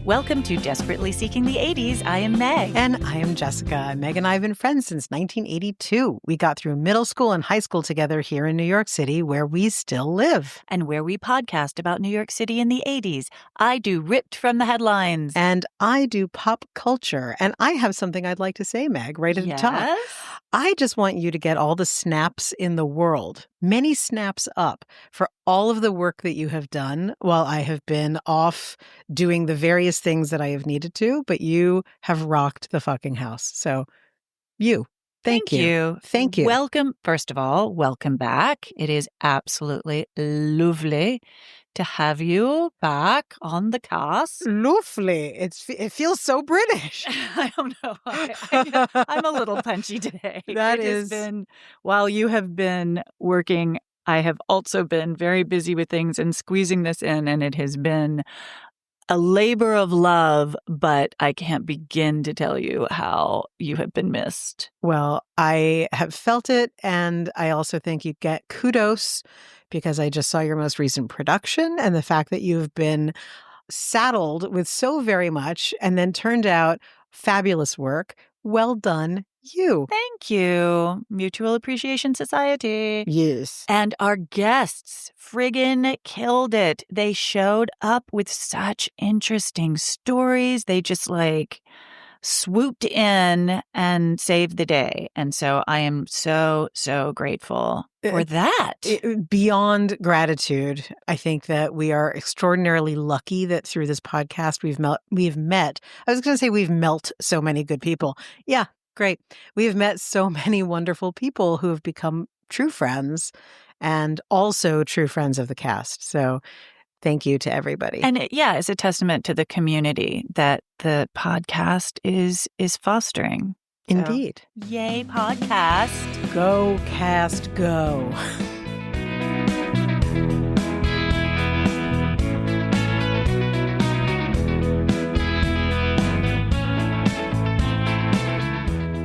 Welcome to Desperately Seeking the 80s. I am Meg. And I am Jessica. Meg and I have been friends since 1982. We got through middle school and high school together here in New York City, where we still live. And where we podcast about New York City in the 80s. I do Ripped from the Headlines. And I do pop culture. And I have something I'd like to say, Meg, right at the top. I just want you to get all the snaps in the world, many snaps up, for all of the work that you have done while I have been off doing the various things that I have needed to, but you have rocked the fucking house. So thank you. Thank you. Welcome, first of all, welcome back. It is absolutely lovely to have you back on the cast. Lovely. It feels so British. I don't know. I'm a little punchy today. Has been, while you have been working, I have also been very busy with things and squeezing this in, and it has been a labor of love, but I can't begin to tell you how you have been missed. Well, I have felt it, and I also think you get kudos because I just saw your most recent production and the fact that you've been saddled with so very much and then turned out fabulous work. Well done, you. Thank you. Mutual Appreciation Society. Yes. And our guests friggin' killed it. They showed up with such interesting stories. They just swooped in and saved the day. And so I am so, so grateful for that. Beyond gratitude, I think that we are extraordinarily lucky that through this podcast we've met. I was going to say we've met so many good people. Yeah, great. We have met so many wonderful people who have become true friends and also true friends of the cast. So thank you to everybody. And it's a testament to the community that the podcast is fostering. Indeed. So, yay, podcast. Go, cast, go.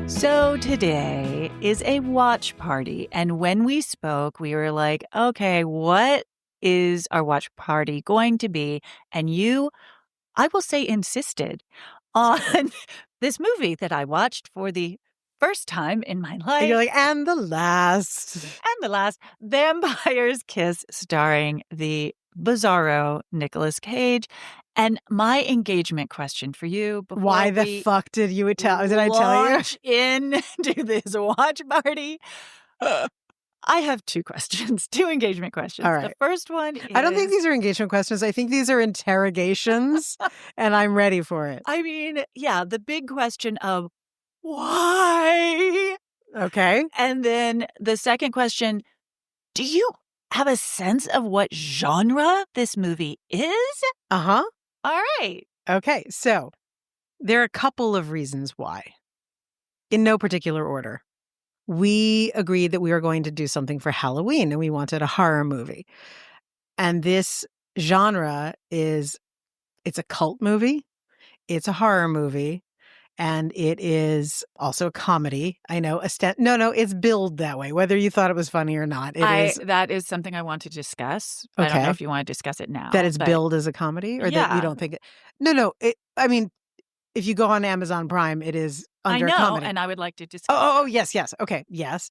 So today is a watch party. And when we spoke, we were like, okay, what is our watch party going to be? And you, I will say, insisted on this movie that I watched for the first time in my life. And you're like, and the last. Vampire's Kiss, starring the bizarro Nicolas Cage. And my engagement question for you before why the fuck did I tell you? Into this watch party. I have two engagement questions. All right. The first one is... I don't think these are engagement questions. I think these are interrogations, and I'm ready for it. I mean, the big question of why? Okay. And then the second question, do you have a sense of what genre this movie is? Uh-huh. All right. Okay, so there are a couple of reasons why, in no particular order. We agreed that we were going to do something for Halloween, and we wanted a horror movie. And this genre it's a cult movie, it's a horror movie, and it is also a comedy. I know, it's billed that way, whether you thought it was funny or not. That is something I want to discuss. Okay. I don't know if you want to discuss it now. That it's billed as a comedy, or that you don't think it? No. I mean, if you go on Amazon Prime, it is under comedy. And I would like to discuss. Oh, yes. Okay, yes.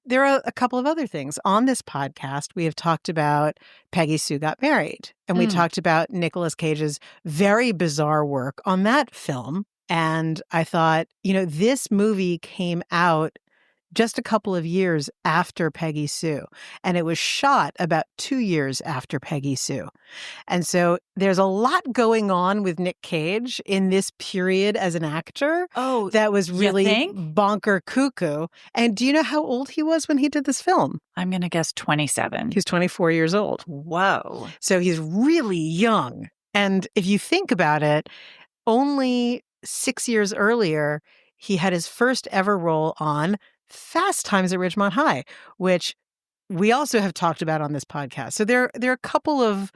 There are a couple of other things. On this podcast, we have talked about Peggy Sue Got Married, and we talked about Nicolas Cage's very bizarre work on that film. And I thought, this movie came out just a couple of years after Peggy Sue, and it was shot about 2 years after Peggy Sue. And so there's a lot going on with Nick Cage in this period as an actor. Oh, that was really bonker cuckoo. And do you know how old he was when he did this film? I'm going to guess 27. He's 24 years old. Whoa. So he's really young. And if you think about it, only 6 years earlier, he had his first ever role on Fast Times at Ridgemont High, which we also have talked about on this podcast. So there are a couple of,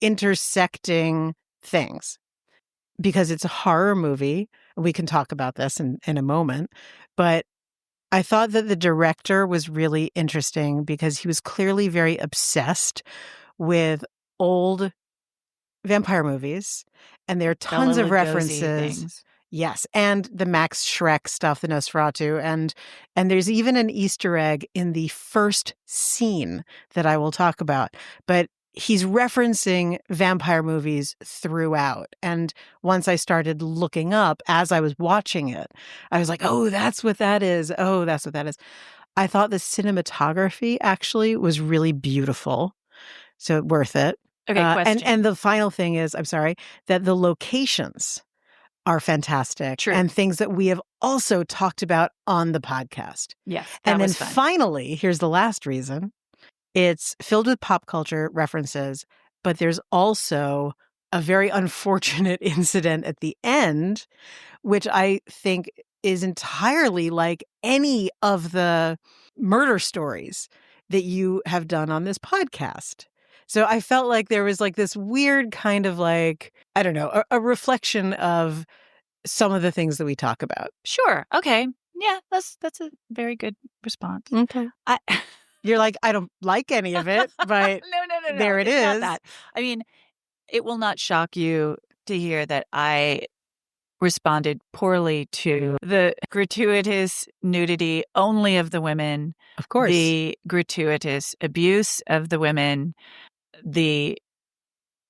intersecting things because it's a horror movie. We can talk about this in a moment. But I thought that the director was really interesting because he was clearly very obsessed with old vampire movies, and there are Bela tons of Lugosi references. things. Yes, and the Max Schreck stuff, the Nosferatu, and there's even an Easter egg in the first scene that I will talk about. But he's referencing vampire movies throughout. And once I started looking up as I was watching it, I was like, oh, that's what that is. Oh, that's what that is. I thought the cinematography actually was really beautiful. So worth it. Okay, And question. the final thing is, I'm sorry, that the locations are fantastic True. and things that we have also talked about on the podcast. Yes, that And then was fun. finally, here's the last reason. It's filled with pop culture references, but there's also a very unfortunate incident at the end, which I think is entirely like any of the murder stories that you have done on this podcast. So I felt like there was like this weird kind of like, I don't know, a reflection of some of the things that we talk about. Sure. Okay. Yeah, that's a very good response. Okay. I You're like, I don't like any of it, but No. there it It's not is. that. I mean, it will not shock you to hear that I responded poorly to the gratuitous nudity only of the women, Of course. the gratuitous abuse of the women, the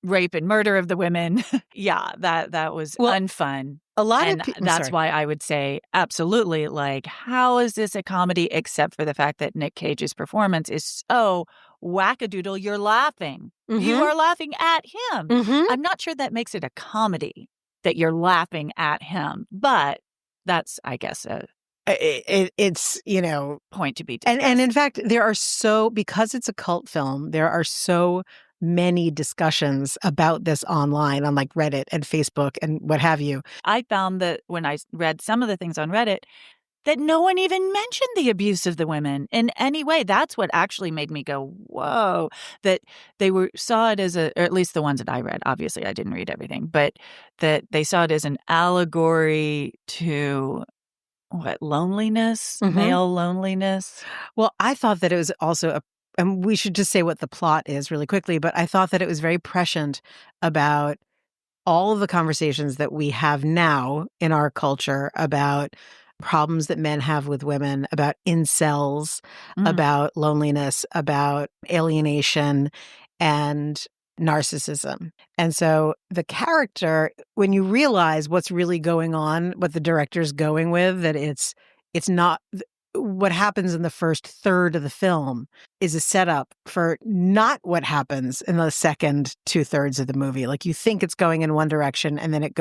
rape and murder of the women. Yeah, that was Well, unfun. a lot of And people, I'm that's sorry. why I would say absolutely, like, how is this a comedy except for the fact that Nick Cage's performance is so wackadoodle, you're laughing. You Mm-hmm. are laughing at him. Mm-hmm. I'm not sure that makes it a comedy that you're laughing at him, but that's, I guess, a It's, you know, point to be and in discussed. fact, there are so, because it's a cult film, there are so many discussions about this online on like Reddit and Facebook and what have you. I found that when I read some of the things on Reddit, that no one even mentioned the abuse of the women in any way. That's what actually made me go, whoa, that they saw it as or at least the ones that I read. Obviously, I didn't read everything, but that they saw it as an allegory to what, loneliness, Mm-hmm. male loneliness. Well, I thought that it was also and we should just say what the plot is really quickly, but I thought that it was very prescient about all of the conversations that we have now in our culture about problems that men have with women, about incels, Mm. about loneliness, about alienation and narcissism. And so the character, when you realize what's really going on, what the director's going with, that it's not what happens in the first third of the film is a setup for not what happens in the second 2/3 of the movie. Like you think it's going in one direction and then it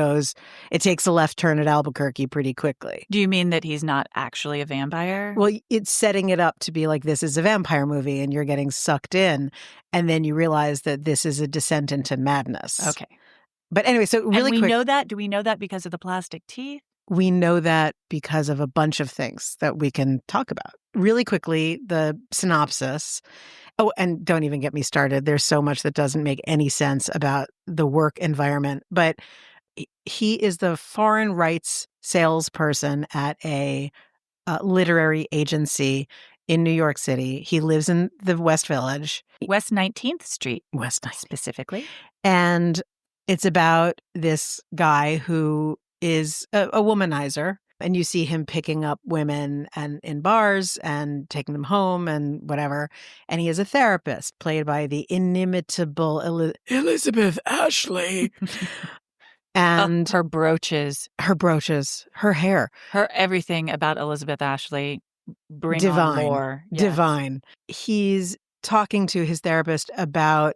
takes a left turn at Albuquerque pretty quickly. Do you mean that he's not actually a vampire? Well, it's setting it up to be like this is a vampire movie and you're getting sucked in. And then you realize that this is a descent into madness. Okay. But anyway, so And really we quick, know that? Do we know that because of the plastic teeth? we know that because of a bunch of things that we can talk about. Really quickly, the synopsis. Oh, and don't even get me started. There's so much that doesn't make any sense about the work environment. But he is the foreign rights salesperson at a literary agency in New York City. He lives in the West Village. West 19th Street, West 19th. specifically. And it's about this guy who is a womanizer. And you see him picking up women and in bars and taking them home and whatever. And he is a therapist played by the inimitable Elizabeth Ashley. And her brooches, her brooches, her hair. her everything about Elizabeth Ashley. Bring on Divine. more. Yes. Divine. He's talking to his therapist about,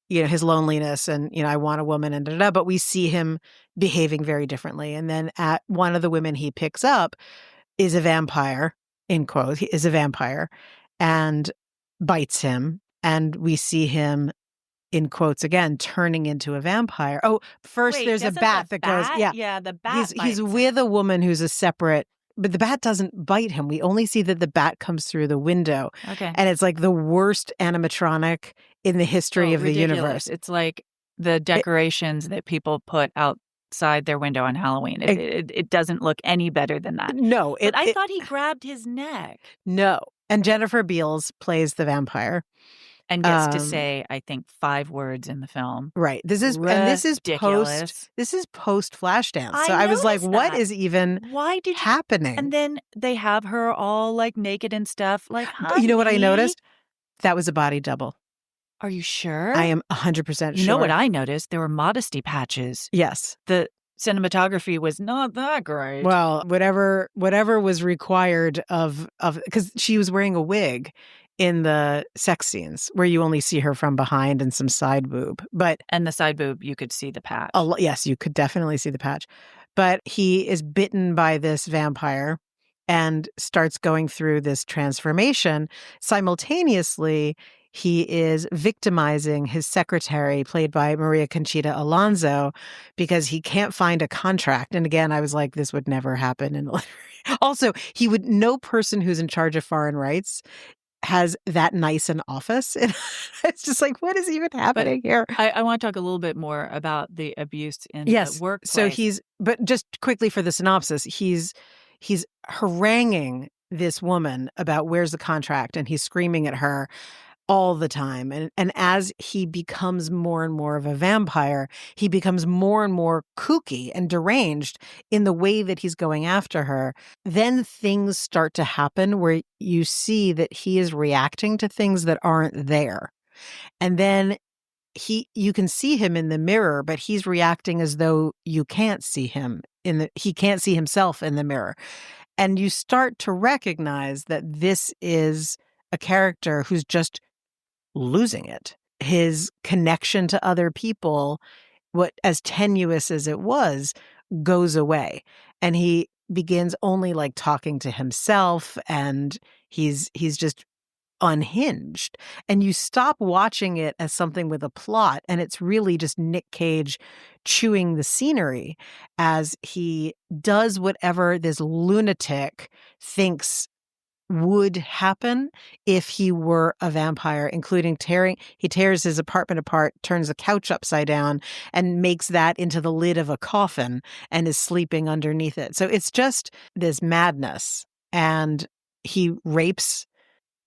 you know, his loneliness and, you know, I want a woman and da, da, da, but we see him behaving very differently. And then at one of the women he picks up is a vampire, in quote, he is a vampire and bites him. And we see him, in quotes again, turning into a vampire. Oh, first Wait, there's a doesn't bat the that goes, bat? yeah. Yeah, the bat He's bites him. with a woman who's a separate, but the bat doesn't bite him. We only see that the bat comes through the window. Okay. And it's like the worst animatronic in the history of ridiculous. the universe. It's like the decorations that people put outside their window on Halloween. It doesn't look any better than that. No. But I thought he grabbed his neck. No. And Jennifer Beals plays the vampire. And gets to say, I think, 5 words in the film. Right. Ridiculous. This is post Flashdance. So I I was like, noticed what that. is even Why did you happening? And then they have her all, like, naked and stuff, like, But you know what I "Honey, noticed? That was a body double. are you I sure?" am 100% You know what sure. I noticed? There were modesty patches. Yes. The cinematography was not that great. Well, whatever was required of because she was wearing a wig in the sex scenes where you only see her from behind and some side boob. But And the side boob, you could see the patch. yes, you could definitely see the patch. But he is bitten by this vampire and starts going through this transformation. Simultaneously, he is victimizing his secretary, played by Maria Conchita Alonso, because he can't find a contract. And again, I was like, this would never happen in the Also, no person who's in charge of foreign rights has that nice an office. And it's just like, what is even But happening here? I wanna talk a little bit more about the abuse in the Yes. So workplace. but just quickly for the synopsis, he's haranguing this woman about where's the contract, and he's screaming at her all the time. And as he becomes more and more of a vampire, he becomes more and more kooky and deranged in the way that he's going after her. Then things start to happen where you see that he is reacting to things that aren't there. And then you can see him in the mirror, but he's reacting as though you can't see him he can't see himself in the mirror. And you start to recognize that this is a character who's just losing it. His connection to other people, what as tenuous as it was, goes away. And he begins only like talking to himself, and he's just unhinged. And you stop watching it as something with a plot, and it's really just Nick Cage chewing the scenery as he does whatever this lunatic thinks would happen if he were a vampire, including he tears his apartment apart, turns the couch upside down, and makes that into the lid of a coffin and is sleeping underneath it. So it's just this madness. And he rapes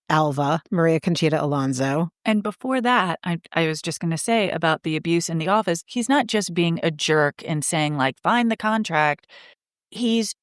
Alva, Maria Conchita Alonso. And before that, I was just gonna say about the abuse in the office, he's not just being a jerk and saying, like, "Find the contract." He's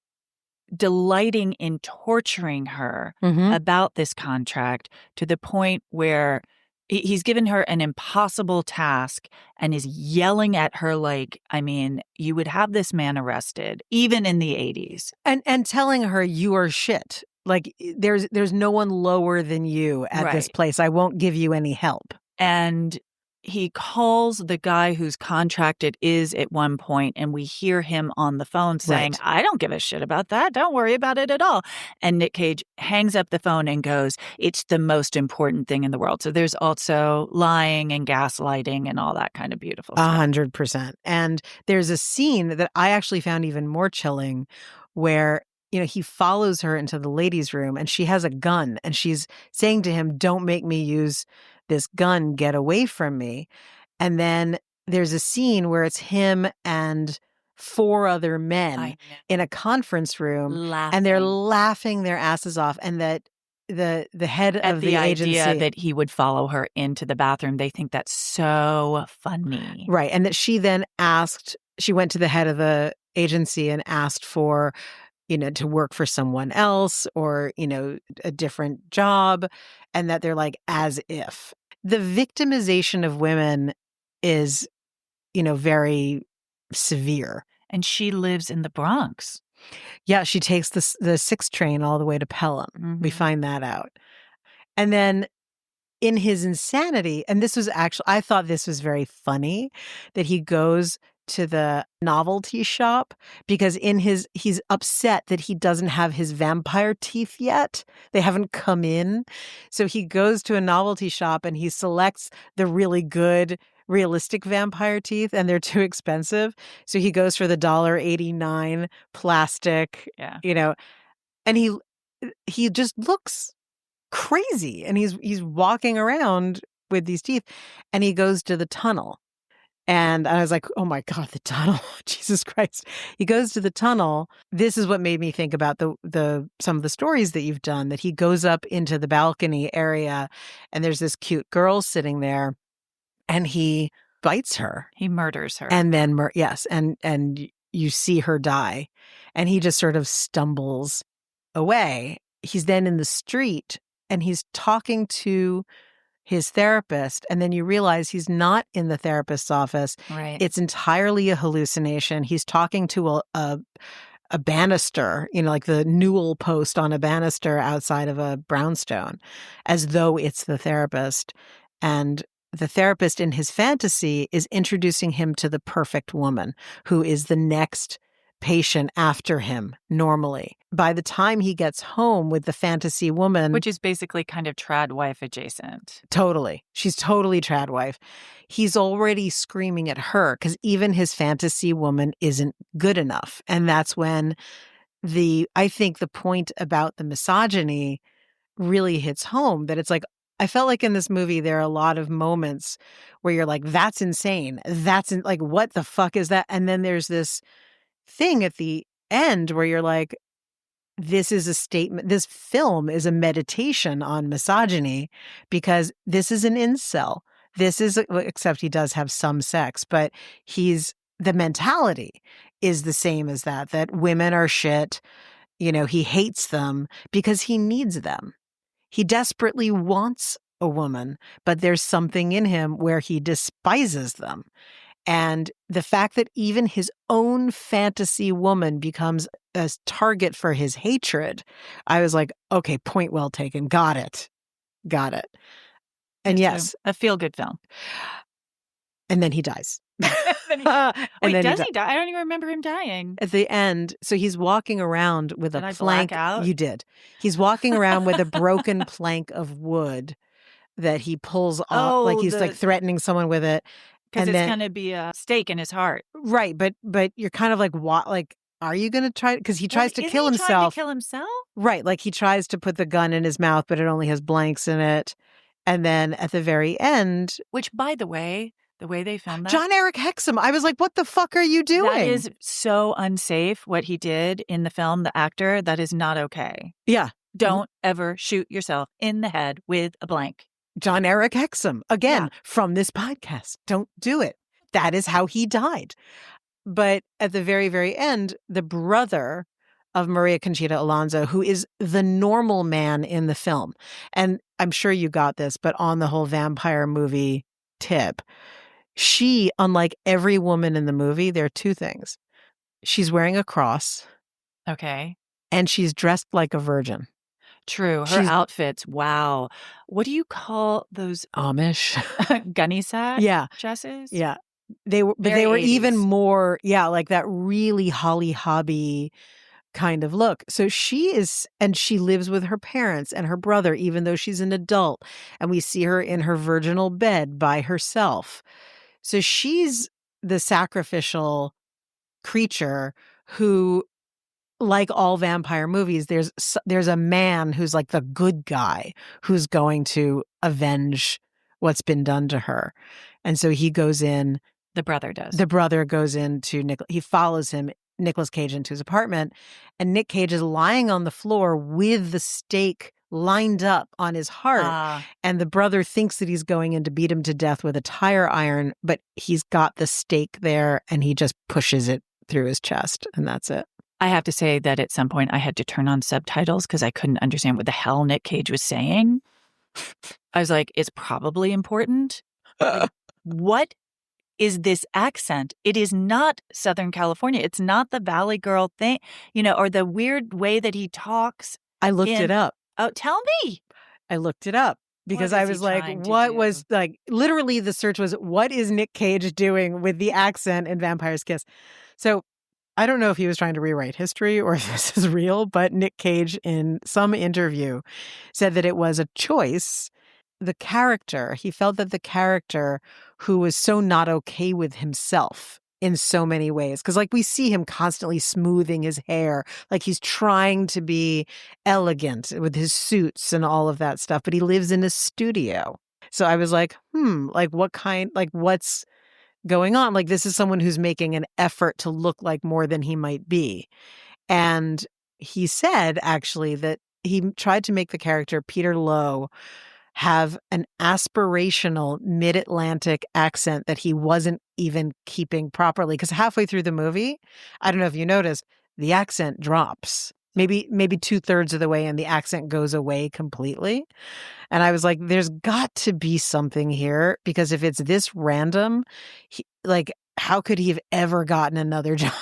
delighting in torturing her Mhm. about this contract to the point where he's given her an impossible task and is yelling at her like, I mean, you would have this man arrested even in the 80s. And telling her you are shit. Like there's no one lower than you at this Right. place. I won't give you any help. And he calls the guy whose contract it is at one point, and we hear him on the phone saying, Right. "I don't give a shit about that. Don't worry about it at all." And Nick Cage hangs up the phone and goes, "It's the most important thing in the world." So there's also lying and gaslighting and all that kind of beautiful stuff. 100%. And there's a scene that I actually found even more chilling where, he follows her into the ladies' room and she has a gun and she's saying to him, "Don't make me use this gun. Get away from me." And then there's a scene where it's him and 4 other men I know. in a conference room, and they're Laughing laughing their asses off, and that the head at of the the idea agency. that he would follow her into the bathroom. They think that's so funny. Right, and that she went to the head of the agency and asked for, to work for someone else or, a different job, and that they're like, as if. The victimization of women is, very severe. And she lives in the Bronx. Yeah, she takes the 6 train all the way to Pelham. We Mhm. find that out. And then in his insanity, and I thought this was very funny that he goes to the novelty shop because he's upset that he doesn't have his vampire teeth yet. They haven't come in. So he goes to a novelty shop and he selects the really good realistic vampire teeth, and they're too expensive. So he goes for the $1.89 plastic, Yeah. and he just looks crazy, and he's walking around with these teeth, and he goes to the tunnel, And I was like, oh my God, the tunnel. Jesus Christ. He goes to the tunnel. This is what made me think about the some of the stories that you've done, that he goes up into the balcony area and there's this cute girl sitting there and he bites her. He murders her. And then, yes, and you see her die. And he just sort of stumbles away. He's then in the street and he's talking to his therapist, and then you realize he's not in the therapist's office. Right. It's entirely a hallucination. He's talking to a banister, like the newel post on a banister outside of a brownstone, as though it's the therapist. And the therapist in his fantasy is introducing him to the perfect woman who is the next patient after him normally. By the time he gets home with the fantasy woman, which is basically kind of trad wife adjacent. Totally. She's totally trad wife. He's already screaming at her because even his fantasy woman isn't good enough. And that's when I think the point about the misogyny really hits home, that it's like, I felt like in this movie, there are a lot of moments where you're like, that's insane. Like, what the fuck is that? And then there's this thing at the end where you're like, this is a statement. This film is a meditation on misogyny because this is an incel. Except he does have some sex, but the mentality is the same as that women are shit. He hates them because he needs them. He desperately wants a woman, but there's something in him where he despises them. And the fact that even his own fantasy woman becomes a target for his hatred, I was like, okay, point well taken. Got it. And yes. A feel-good film. And then he dies. Wait, does he die? I don't even remember him dying. At the end, so he's walking around with a plank. Black out? You did. He's walking around with a broken plank of wood that he pulls off, like he's like threatening someone with it. Because it's going to be a stake in his heart. Right. But you're kind of like, what? Like, are you going to try? Because he tries to kill himself. Trying to kill himself? Right. Like he tries to put the gun in his mouth, but it only has blanks in it. And then at the very end. Which, by the way they filmed that. John Eric Hexum. I was like, what the fuck are you doing? That is so unsafe, what he did in the film, the actor. That is not okay. Yeah. Don't ever shoot yourself in the head with a blank. John Eric Hexum, again, from this podcast. Don't do it. That is how he died. But at the very, very end, the brother of Maria Conchita Alonso, who is the normal man in the film, and I'm sure you got this, but on the whole vampire movie tip, she, unlike every woman in the movie, there are two things. She's wearing a cross. Okay. And she's dressed like a virgin. True. Her outfits. Wow. What do you call those? Amish. Gunny sack? Yeah. Dresses? Yeah. They were 80s. even more, like that really Holly Hobby kind of look. So she lives with her parents and her brother, even though she's an adult. And we see her in her virginal bed by herself. So she's the sacrificial creature who, like all vampire movies, there's a man who's like the good guy who's going to avenge what's been done to her. And so he goes in. The brother does. The brother goes into he follows him, Nicolas Cage, into his apartment, and Nick Cage is lying on the floor with the stake lined up on his heart. And the brother thinks that he's going in to beat him to death with a tire iron, but he's got the stake there and he just pushes it through his chest, and that's it. I have to say that at some point I had to turn on subtitles because I couldn't understand what the hell Nick Cage was saying. I was like, it's probably important. Like, what is this accent? It is not Southern California. It's not the Valley Girl thing, or the weird way that he talks. I looked it up. Oh, tell me. I looked it up because I was like, what was like, literally the search was, what is Nick Cage doing with the accent in Vampire's Kiss? So I don't know if he was trying to rewrite history or if this is real, but Nick Cage in some interview said that it was a choice. He felt that the character who was so not okay with himself in so many ways, because like we see him constantly smoothing his hair, like he's trying to be elegant with his suits and all of that stuff, but he lives in a studio. So I was like, like what's going on. Like, this is someone who's making an effort to look like more than he might be. And he said, actually, that he tried to make the character Peter Lowe have an aspirational mid-Atlantic accent that he wasn't even keeping properly. Because halfway through the movie, I don't know if you noticed, the accent drops. Maybe 2/3 of the way, and the accent goes away completely. And I was like, there's got to be something here, because if it's this random, like, how could he have ever gotten another job?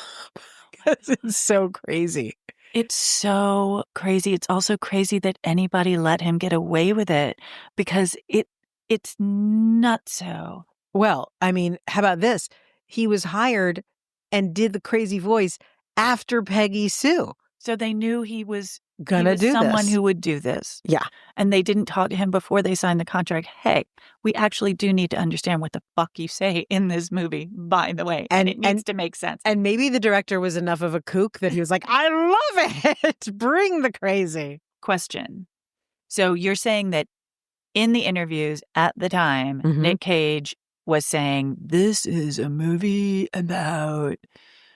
It's so crazy. It's so crazy. It's also crazy that anybody let him get away with it, because it's nutso. Well, I mean, how about this? He was hired and did the crazy voice after Peggy Sue. So they knew he was Gonna do someone this. who would do this. Yeah. And they didn't talk to him before they signed the contract. Hey, we actually do need to understand what the fuck you say in this movie, by the way. And it needs to make sense. And maybe the director was enough of a kook that he was like, I love it. Bring the crazy. Question. So you're saying that in the interviews at the time, Nick Cage was saying, this is a movie about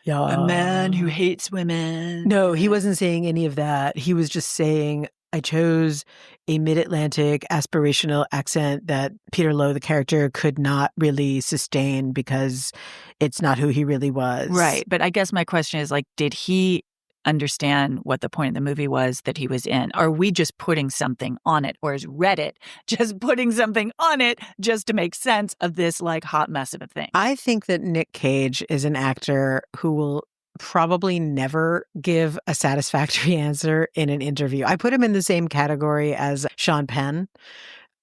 a man who hates women. No, he wasn't saying any of that. He was just saying, I chose a mid-Atlantic aspirational accent that Peter Lowe, the character, could not really sustain because it's not who he really was. Right. But I guess my question is, like, did he understand what the point of the movie was that he was in? Are we just putting something on it? Or is Reddit just putting something on it just to make sense of this, like, hot mess of a thing? I think that Nick Cage is an actor who will probably never give a satisfactory answer in an interview. I put him in the same category as Sean Penn,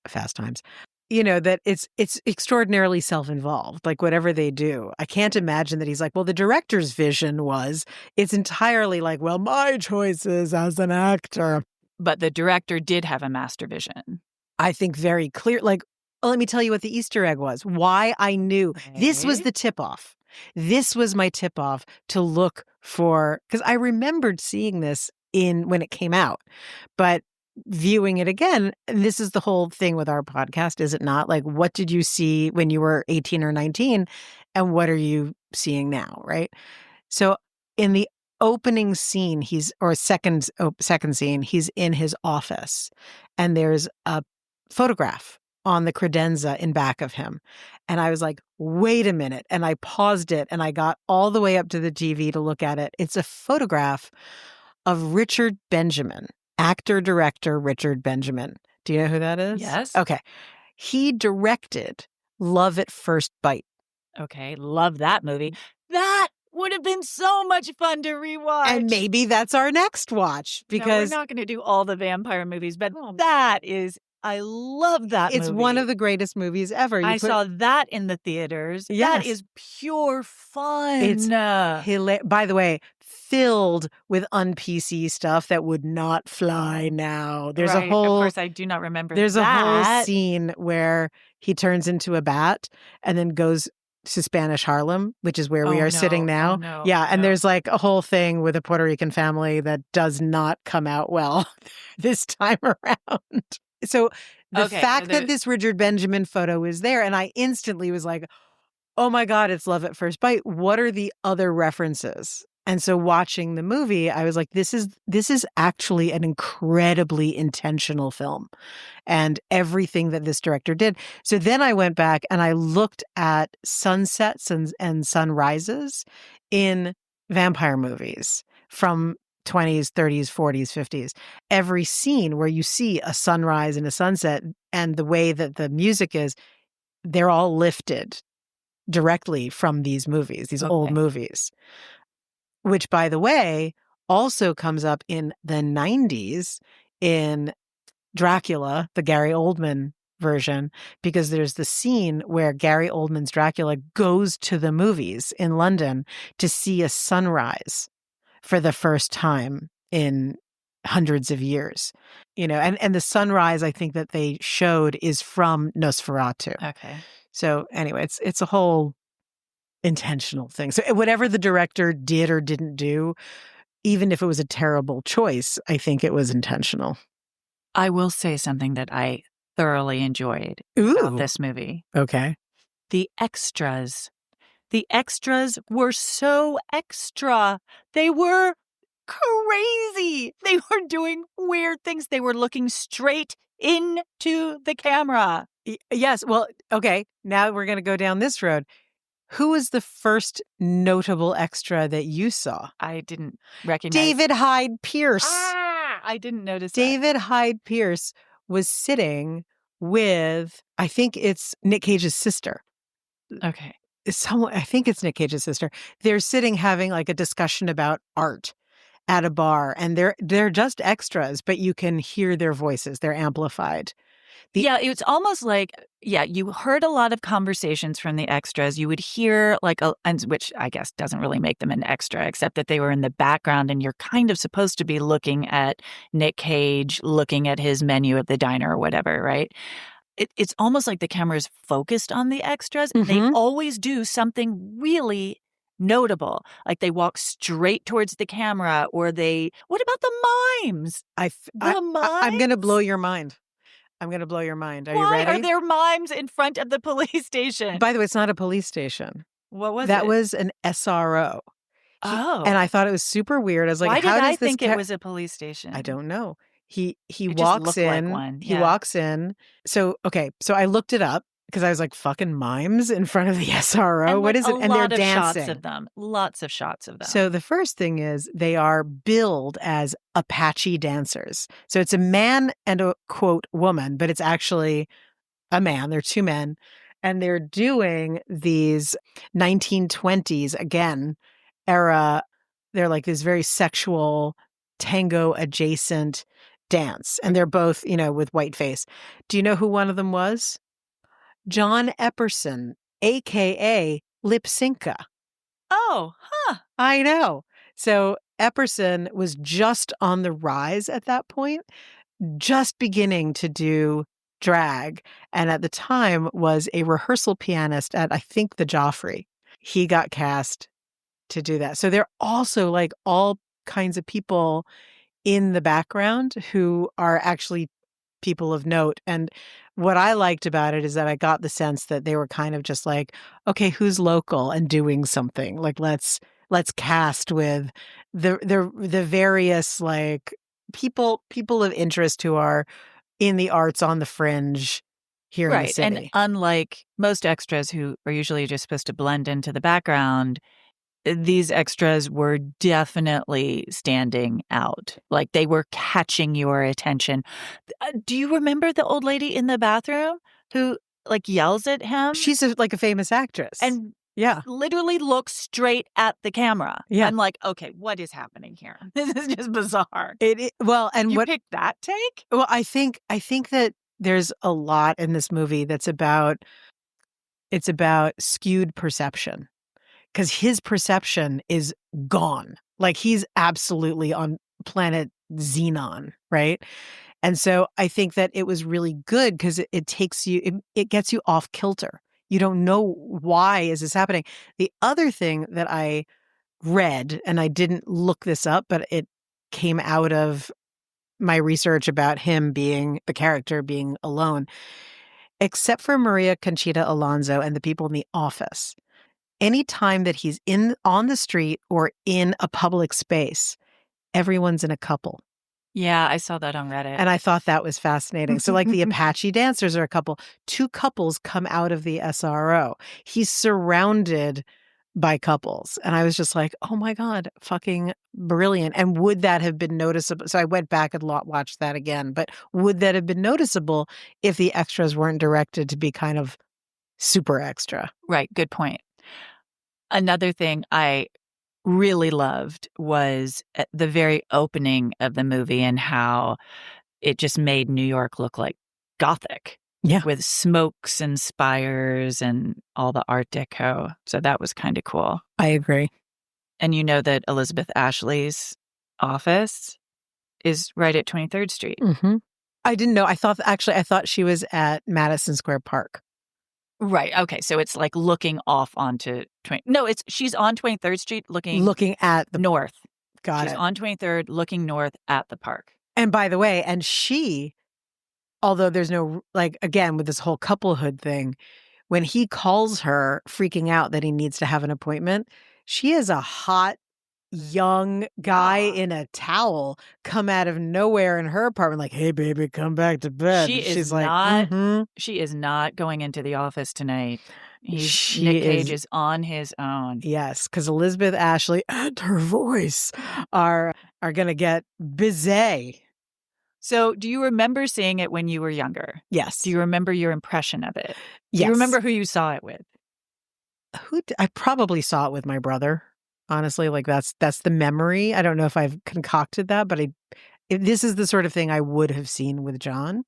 Fast Times. You know, that it's extraordinarily self-involved, like whatever they do. I can't imagine that he's like, well, the director's vision was, it's entirely like, well, my choices as an actor. But the director did have a master vision. I think very clear. Like, let me tell you what the Easter egg was. Why I knew this was the tip-off. This was my tip-off to look for, because I remembered seeing this when it came out, but viewing it again, and this is the whole thing with our podcast, is it not? Like, what did you see when you were 18 or 19, and what are you seeing now, right? So in the opening scene, second scene, he's in his office, and there's a photograph on the credenza in back of him. And I was like, wait a minute. And I paused it, and I got all the way up to the TV to look at it. It's a photograph of Richard Benjamin, actor-director Richard Benjamin. Do you know who that is? Yes. Okay. He directed Love at First Bite. Okay. Love that movie. That would have been so much fun to rewatch. And maybe that's our next watch, because we're not going to do all the vampire movies, but I love that movie. It's one of the greatest movies ever. I saw that in the theaters. Yes. That is pure fun. It's by the way, filled with un-PC stuff that would not fly now. There's a whole, of course, I do not remember there's a whole scene where he turns into a bat and then goes to Spanish Harlem, which is where we are sitting now. And there's like a whole thing with a Puerto Rican family that does not come out well this time around. So the fact that this Richard Benjamin photo is there, and I instantly was like, oh my God, it's Love at First Bite. What are the other references? And so watching the movie, I was like, this is actually an incredibly intentional film, and everything that this director did. So then I went back and I looked at sunsets and sunrises in vampire movies from 20s, 30s, 40s, 50s. Every scene where you see a sunrise and a sunset, and the way that the music is, they're all lifted directly from these movies, these old movies. Which, by the way, also comes up in the 90s in Dracula, the Gary Oldman version, because there's the scene where Gary Oldman's Dracula goes to the movies in London to see a sunrise for the first time in hundreds of years. You know, and the sunrise I think that they showed is from Nosferatu. Okay. So anyway, it's a whole intentional thing. So whatever the director did or didn't do, even if it was a terrible choice, I think it was intentional. I will say something that I thoroughly enjoyed about this movie. Okay. The extras The extras were so extra. They were crazy. They were doing weird things. They were looking straight into the camera. Yes. Well, okay. Now we're going to go down this road. Who was the first notable extra that you saw? I didn't recognize. David Hyde Pierce. I didn't notice that. David Hyde Pierce was sitting with, I think it's Nick Cage's sister. Okay. I think it's Nick Cage's sister. They're sitting having like a discussion about art at a bar, and they're just extras, but you can hear their voices. They're amplified. Yeah, it's almost like, you heard a lot of conversations from the extras. You would hear which I guess doesn't really make them an extra, except that they were in the background and you're kind of supposed to be looking at Nick Cage, looking at his menu at the diner or whatever, right? It's almost like the camera is focused on the extras. And they always do something really notable. Like they walk straight towards the camera, or what about the mimes? I'm going to blow your mind. I'm going to blow your mind. Are you ready? Why are there mimes in front of the police station? By the way, it's not a police station. What was it? That was an SRO. And I thought it was super weird. I was like, why how did does I think it was a police station? I don't know. He It walks just looked in. like one. He walks in. So I looked it up because I was like, fucking mimes in front of the SRO. And what is it? And they're dancing. Lots of shots of them. So the first thing is they are billed as Apache dancers. So it's a man and a quote woman, but it's actually a man. They're two men. And they're doing these 1920s again era. They're like this very sexual tango adjacent dance. And they're both, with white face. Do you know who one of them was? John Epperson, a.k.a. Lipsinka. Oh, huh. I know. So Epperson was just on the rise at that point, just beginning to do drag. And at the time was a rehearsal pianist at, I think, the Joffrey. He got cast to do that. So they're also like all kinds of people in the background who are actually people of note. And what I liked about it is that I got the sense that they were kind of just like, okay, who's local and doing something? Like let's cast with the various like people of interest who are in the arts on the fringe here in the city. And unlike most extras who are usually just supposed to blend into the background, these extras were definitely standing out. Like they were catching your attention. Do you remember the old lady in the bathroom who like yells at him? She's like a famous actress. And literally looks straight at the camera. Yeah. I'm like, okay, what is happening here? This is just bizarre. And you picked that take? Well, I think that there's a lot in this movie that's about skewed perception. Because his perception is gone. Like he's absolutely on planet Xenon, right? And so I think that it was really good because it takes you, it gets you off kilter. You don't know why is this happening. The other thing that I read, and I didn't look this up, but it came out of my research about him being, the character being alone, except for Maria Conchita Alonso and the people in the office. Anytime that he's on the street or in a public space, everyone's in a couple. Yeah, I saw that on Reddit. And I thought that was fascinating. So like the Apache dancers are a couple. Two couples come out of the SRO. He's surrounded by couples. And I was just like, oh my God, fucking brilliant. And would that have been noticeable? So I went back and watched that again. But would that have been noticeable if the extras weren't directed to be kind of super extra? Right. Good point. Another thing I really loved was at the very opening of the movie and how it just made New York look like Gothic. Yeah. With smokes and spires and all the Art Deco. So that was kind of cool. I agree. And you know that Elizabeth Ashley's office is right at 23rd Street. Mm-hmm. I didn't know. I thought she was at Madison Square Park. Right. Okay. So it's like looking off onto she's on 23rd Street looking at the north. Got it. She's on 23rd looking north at the park. And by the way, and she, although there's no, like, again, with this whole couplehood thing, when he calls her freaking out that he needs to have an appointment, she is a hot young guy Yeah. in a towel come out of nowhere in her apartment like, "Hey, baby, come back to bed." She's like, "Mm-hmm." She is not going into the office tonight. She Nick Cage is, is on his own. yes, because Elizabeth Ashley and her voice are gonna get busy. So, do you remember seeing it when you were younger? Do Yes. you remember your impression of it? Do you Yes. remember who you saw it with? I probably saw it with my brother, honestly, like, that's the memory. I don't know if I've concocted that, but this is the sort of thing I would have seen with John.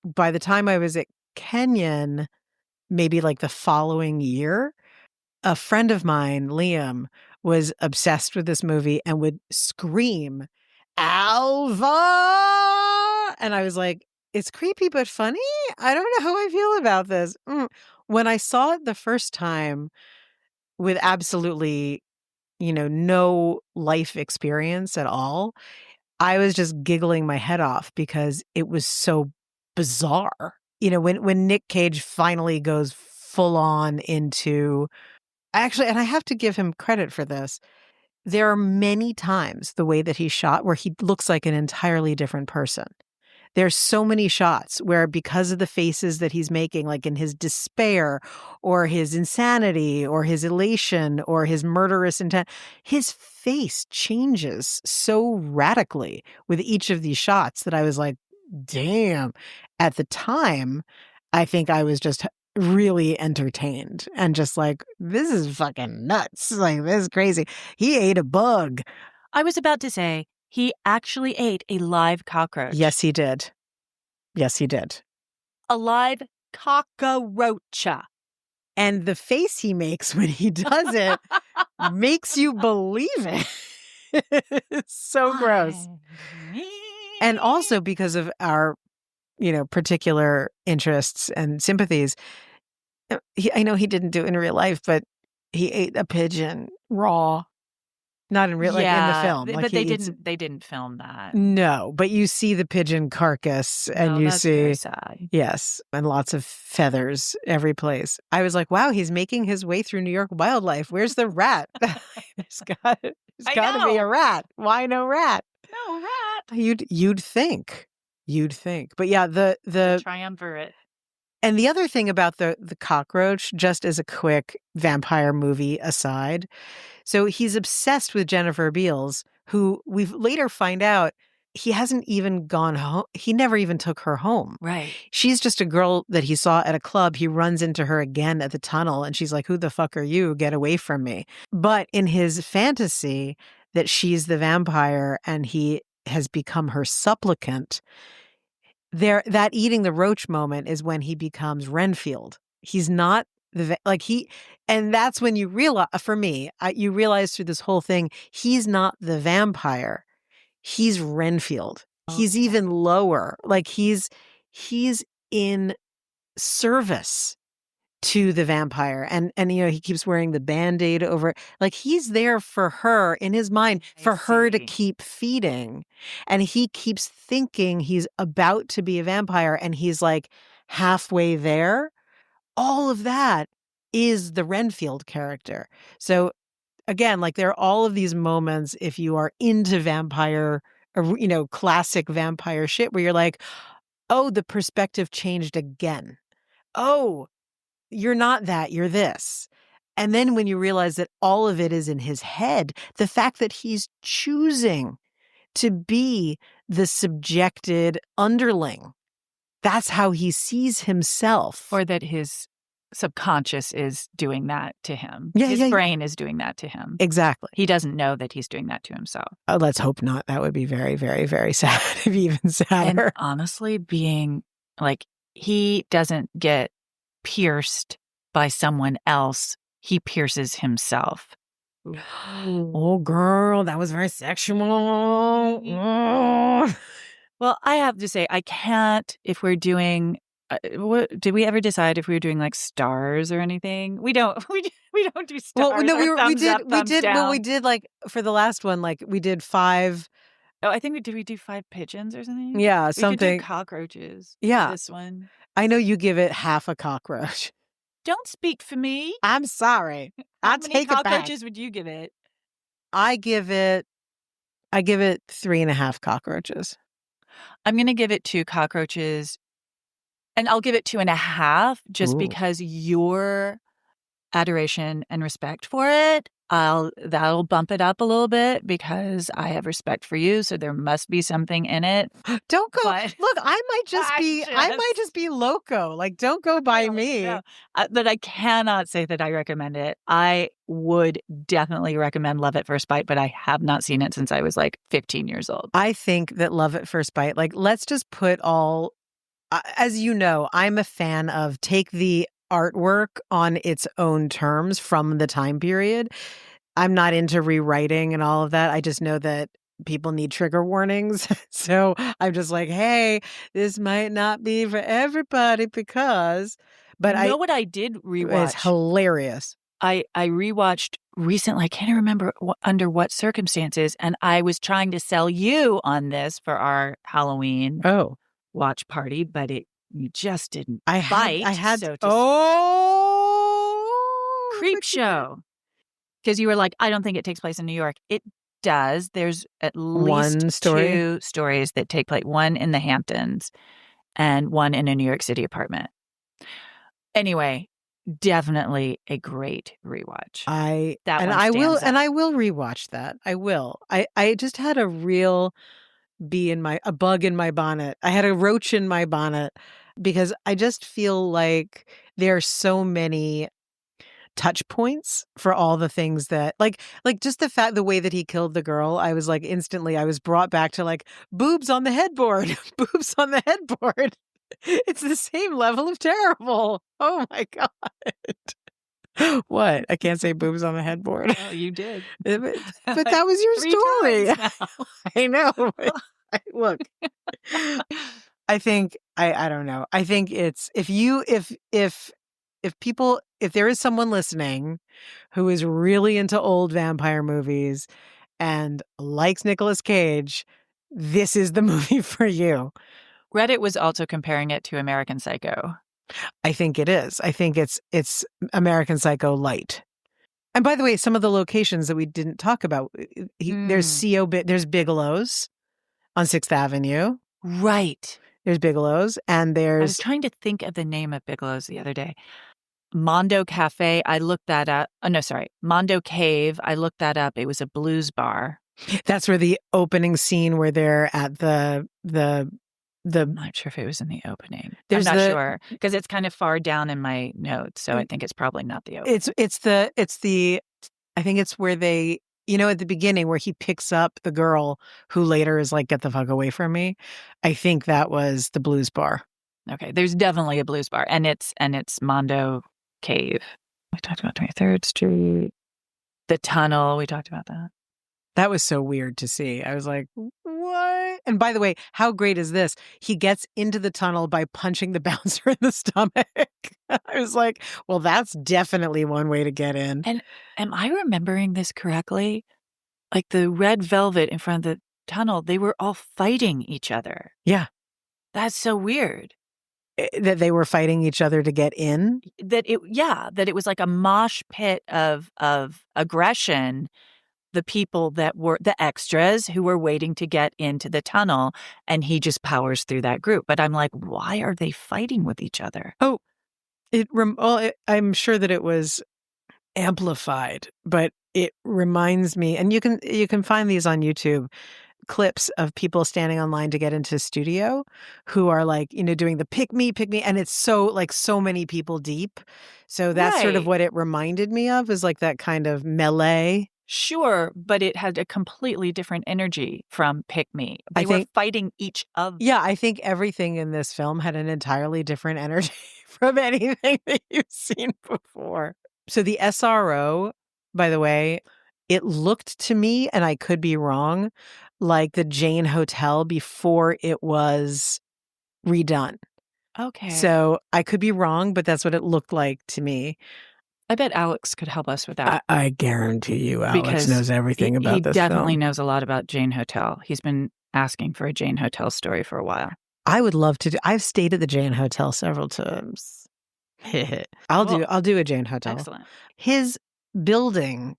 By the time I was at Kenyon, maybe, like, the following year, a friend of mine, Liam, was obsessed with this movie and would scream, "Alva!" And I was like, "It's creepy but funny? I don't know how I feel about this." When I saw it the first time with absolutely, no life experience at all, I was just giggling my head off because it was so bizarre. When Nick Cage finally goes full on into, actually, and I have to give him credit for this. There are many times the way that he's shot where he looks like an entirely different person. There's so many shots where, because of the faces that he's making, like in his despair or his insanity or his elation or his murderous intent, his face changes so radically with each of these shots that I was like, damn. At the time, I think I was just really entertained and just like, this is fucking nuts. Like, this is crazy. He ate a bug. I was about to say, he actually ate a live cockroach. Yes, he did. Yes, he did. A live cockroach. And the face he makes when he does it makes you believe it. It's so gross. And also because of our, particular interests and sympathies, I know he didn't do it in real life, but he ate a pigeon raw. Not in real, like in the film. Like but he eats. they didn't film that. No, but you see the pigeon carcass and No, you that's see, very sad. yes, and lots of feathers every place. I was like, wow, he's making his way through New York wildlife. Where's the rat? There's got to be a rat. Why no rat? No rat. You'd think. But yeah, the triumvirate. And the other thing about the cockroach, just as a quick vampire movie aside, so he's obsessed with Jennifer Beals, who we later find out he hasn't even gone home. He never even took her home. Right. She's just a girl that he saw at a club. He runs into her again at the tunnel and she's like, "Who the fuck are you? Get away from me." But in his fantasy that she's the vampire and he has become her supplicant, that eating the roach moment is when he becomes Renfield. He's not and that's when you realize, for me, you realize through this whole thing, he's not the vampire. He's Renfield. He's even lower. Like he's in service to the vampire. And he keeps wearing the Band-Aid over. Like he's there for her in his mind, for her to keep feeding. And he keeps thinking he's about to be a vampire and he's like halfway there. All of that is the Renfield character. So again, like there are all of these moments, if you are into vampire, or, classic vampire shit, where you're like, oh, the perspective changed again. Oh, you're not that, you're this. And then when you realize that all of it is in his head, the fact that he's choosing to be the subjected underling, that's how he sees himself. Or that his subconscious is doing that to him. Yeah, his brain is doing that to him. Exactly. He doesn't know that he's doing that to himself. Oh, let's hope not. That would be very, very, very sad. It'd be even sadder. And honestly, being like, he doesn't get pierced by someone else. He pierces himself. Oh, girl, that was very sexual. Well, I have to say, I can't, if we're doing, did we ever decide if we were doing like stars or anything? We don't, we don't do stars. Well, no, we did, down. well, we did like for the last one, like we did 5. Oh, I think we do 5 pigeons or something? Yeah, we something. could do cockroaches. Yeah. This one. I know you give it half a cockroach. Don't speak for me. I'm sorry. How I'll many take it back. cockroaches would you give it? I give it 3.5 cockroaches. I'm gonna give it 2 cockroaches, and I'll give it 2.5 just Ooh. because your adoration and respect for it, that'll bump it up a little bit because I have respect for you, so there must be something in it, Don't go. but Look, I might just I be loco. Like, don't go by no, me. no, but I cannot say that I recommend it. I would definitely recommend Love at First Bite, but I have not seen it since I was, like, 15 years old. I think that Love at First Bite, like, let's just put all as you know, I'm a fan of take the artwork on its own terms from the time period. I'm not into rewriting and all of that. I just know that people need trigger warnings. So I'm just like, hey, this might not be for everybody because, but You know what I did it's rewatch? hilarious. I rewatched recently, I can't remember under what circumstances, and I was trying to sell you on this for our Halloween Oh, watch party, but you just didn't I bite, had, so to speak. oh, Creep look at that. Show, because you were like, "I don't think it takes place in New York." It does. There's at least One story. 2 stories that take place, one in the Hamptons and one in a New York City apartment. Anyway, definitely a great rewatch. That one stands up. I will rewatch that. I will. I just had a real a bug in my bonnet. I had a roach in my bonnet because I just feel like there are so many touch points for all the things that just the way that he killed the girl. I was like instantly I was brought back to like boobs on the headboard, boobs on the headboard. It's the same level of terrible. Oh my God. What? I can't say boobs on the headboard. Oh, you did. But that was your 3 story. times now. I know. Look, I think I don't know. I think it's if there is someone listening who is really into old vampire movies and likes Nicolas Cage, this is the movie for you. Reddit was also comparing it to American Psycho. I think it is. I think it's American Psycho light. And by the way, some of the locations that we didn't talk about, there's Bigelow's on 6th Avenue. Right. There's Bigelow's and I was there's trying to think of the name of Bigelow's the other day. Mondo Cafe, I looked that up. Oh, no, sorry. Mondo Cave, I looked that up. It was a blues bar. That's where the opening scene where they're at the I'm not sure if it was in the opening. I'm not sure because it's kind of far down in my notes, so I think it's probably not the opening. It's the I think it's where they at the beginning where he picks up the girl who later is like, get the fuck away from me. I think that was the blues bar. Okay, there's definitely a blues bar, and it's Mondo Cave. We talked about 23rd Street, the tunnel. We talked about that. That was so weird to see. I was like, what? And by the way, how great is this? He gets into the tunnel by punching the bouncer in the stomach. I was like, well, that's definitely one way to get in. And am I remembering this correctly? Like the red velvet in front of the tunnel, they were all fighting each other. Yeah. That's so weird. That they were fighting each other to get in? That it was like a mosh pit of aggression. The people that were the extras who were waiting to get into the tunnel, and he just powers through that group. But I'm like, why are they fighting with each other? Oh, I'm sure that it was amplified, but it reminds me, and you can find these on YouTube, clips of people standing online to get into studio who are like, doing the pick me, and it's so many people deep. So that's sort of what it reminded me of, is like that kind of melee. Sure, but it had a completely different energy from Pick Me. They were fighting each other. Yeah, I think everything in this film had an entirely different energy from anything that you've seen before. So the SRO, by the way, it looked to me, and I could be wrong, like the Jane Hotel before it was redone. Okay. So I could be wrong, but that's what it looked like to me. I bet Alex could help us with that. I guarantee you Alex knows everything about this film. He definitely knows a lot about Jane Hotel. He's been asking for a Jane Hotel story for a while. I would love to do. I've stayed at the Jane Hotel several times. I'll Cool. do a Jane Hotel. Excellent. His building,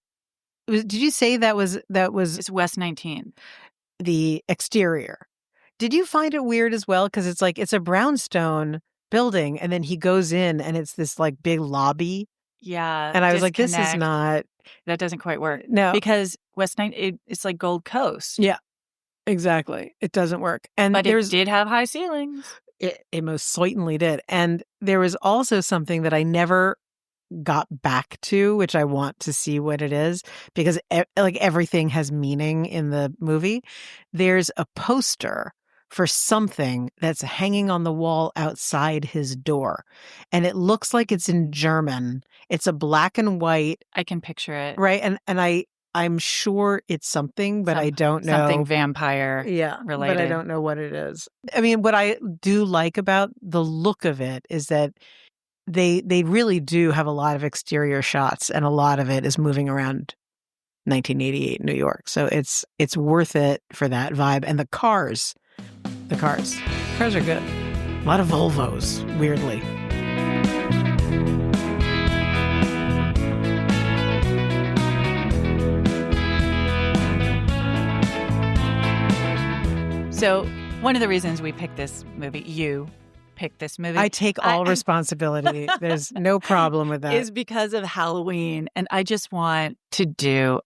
did you say that was It's West 19th. the exterior? Did you find it weird as well? Because it's like it's a brownstone building, and then he goes in, and it's this like big lobby. Yeah. And I was like, this is disconnect. not. That doesn't quite work. No. Because West 19th, it's like Gold Coast. Yeah, exactly. It doesn't work. And But it did have high ceilings. It most certainly did. And there was also something that I never got back to, which I want to see what it is, because like everything has meaning in the movie. There's a poster for something that's hanging on the wall outside his door, and it looks like it's in German. It's a black and white. I can picture it. Right. And I'm sure it's something, but I don't know. Something vampire related. But I don't know what it is. I mean, what I do like about the look of it is that they really do have a lot of exterior shots, and a lot of it is moving around 1988 New York. So it's worth it for that vibe. And the cars are good. A lot of Volvos, weirdly. So one of the reasons we picked this movie, you picked this movie. I take all responsibility. There's no problem with that. Is because of Halloween. And I just want to do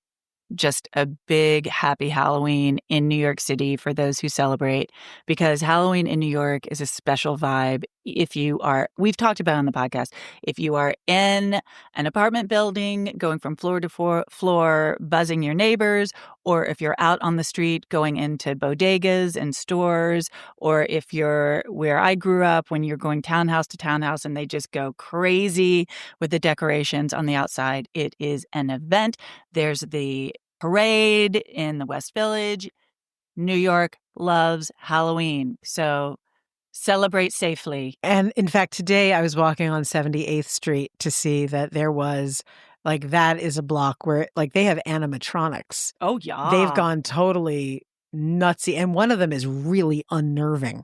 just a big happy Halloween in New York City for those who celebrate, because Halloween in New York is a special vibe. If you are, we've talked about it on the podcast, if you are in an apartment building going from floor to floor, buzzing your neighbors, or if you're out on the street going into bodegas and stores, or if you're where I grew up, when you're going townhouse to townhouse and they just go crazy with the decorations on the outside, it is an event. There's the parade in the West Village. New York loves Halloween. So celebrate safely. And in fact, today I was walking on 78th Street to see that there was, like, that is a block where, like, they have animatronics. Oh, yeah. They've gone totally nutsy. And one of them is really unnerving.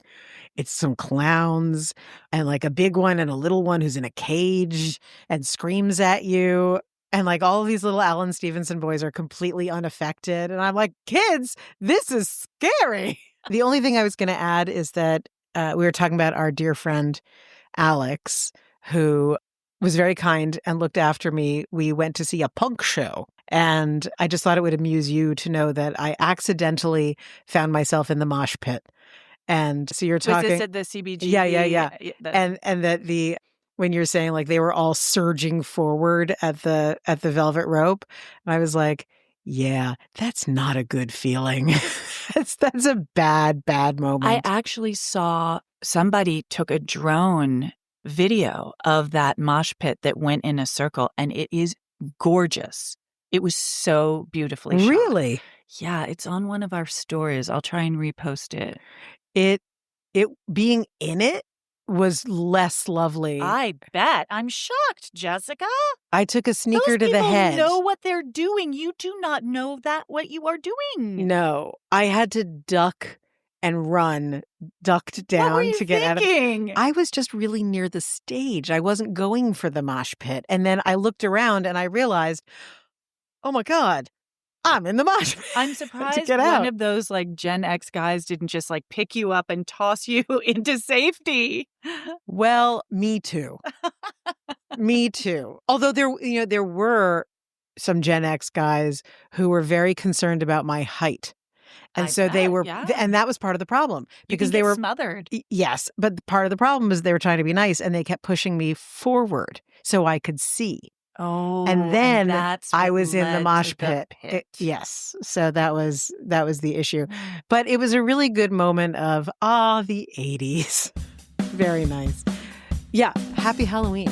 It's some clowns, and like a big one and a little one who's in a cage and screams at you. And like all of these little Alan Stevenson boys are completely unaffected. And I'm like, kids, this is scary. The only thing I was going to add is that we were talking about our dear friend Alex, who was very kind and looked after me. We went to see a punk show. And I just thought it would amuse you to know that I accidentally found myself in the mosh pit. And so you're talking. Was this at the CBGB? Yeah. And that when you're saying like they were all surging forward at the velvet rope, and I was like, yeah, that's not a good feeling. that's a bad moment. I actually saw somebody took a drone video of that mosh pit that went in a circle, and it is gorgeous. It was so beautifully shot. Really? Yeah, it's on one of our stories. I'll try and repost it. It being in it was less lovely. I bet. I'm shocked, Jessica. I took a sneaker to the head. Those people know what they're doing. You do not know what you are doing. No, I had to duck and run, ducked down what were you to get thinking? out of. I was just really near the stage. I wasn't going for the mosh pit. And then I looked around and I realized, oh my God, I'm in the mosh pit. I'm surprised to get out. One of those like Gen X guys didn't just like pick you up and toss you into safety. Well, me too. Me too. Although there were some Gen X guys who were very concerned about my height. And so they were, and that was part of the problem because they were smothered. Yes. But part of the problem is they were trying to be nice and they kept pushing me forward so I could see. Oh, and then I was in the mosh pit. Yes. So that was the issue. But it was a really good moment of, the 80s. Very nice. Yeah. Happy Halloween.